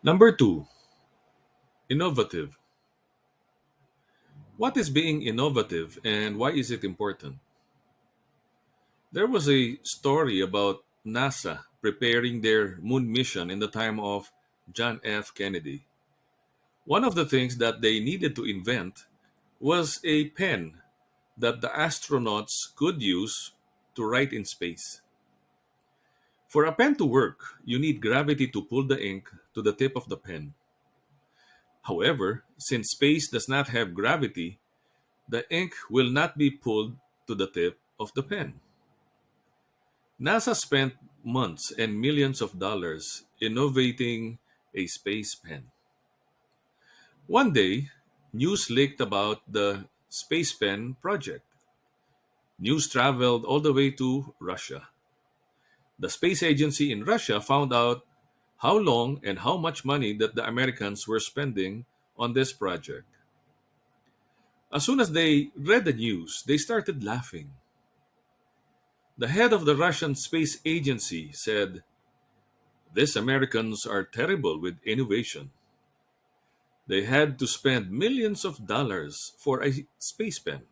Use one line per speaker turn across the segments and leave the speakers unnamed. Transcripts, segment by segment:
Number two, innovative. What is being innovative and why is it important? There was a story about NASA preparing their moon mission in the time of John F. Kennedy. One of the things that they needed to invent was a pen that the astronauts could use to write in space. For a pen to work, you need gravity to pull the ink to the tip of the pen. However, since space does not have gravity, the ink will not be pulled to the tip of the pen. NASA spent months and millions of dollars innovating a space pen. One day, news leaked about the Space Pen project. News traveled all the way to Russia. The space agency in Russia found out how long and how much money that the Americans were spending on this project. As soon as they read the news, they started laughing. The head of the Russian space agency said, "These Americans are terrible with innovation. They had to spend millions of dollars for a space pen.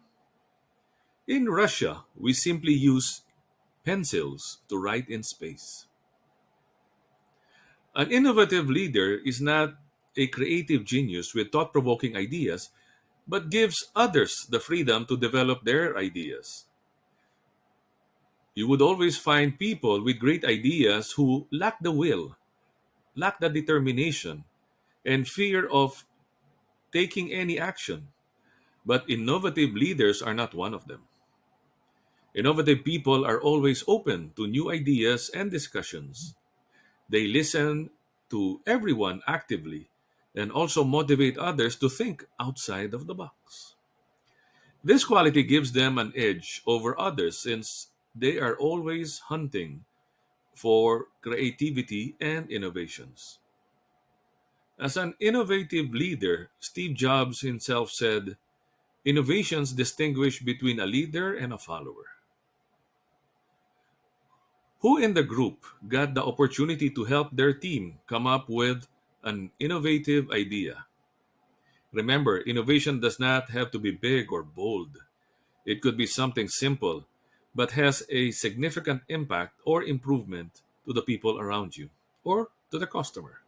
In Russia, we simply use pencils to write in space." An innovative leader is not a creative genius with thought provoking ideas, but gives others the freedom to develop their ideas. You would always find people with great ideas who lack the will, lack the determination, and fear of taking any action. But innovative leaders are not one of them. Innovative people are always open to new ideas and discussions. They listen to everyone actively and also motivate others to think outside of the box. This quality gives them an edge over others since they are always hunting for creativity and innovations. As an innovative leader, Steve Jobs himself said, "Innovations distinguish between a leader and a follower." Who in the group got the opportunity to help their team come up with an innovative idea? Remember, innovation does not have to be big or bold. It could be something simple, but has a significant impact or improvement to the people around you or to the customer.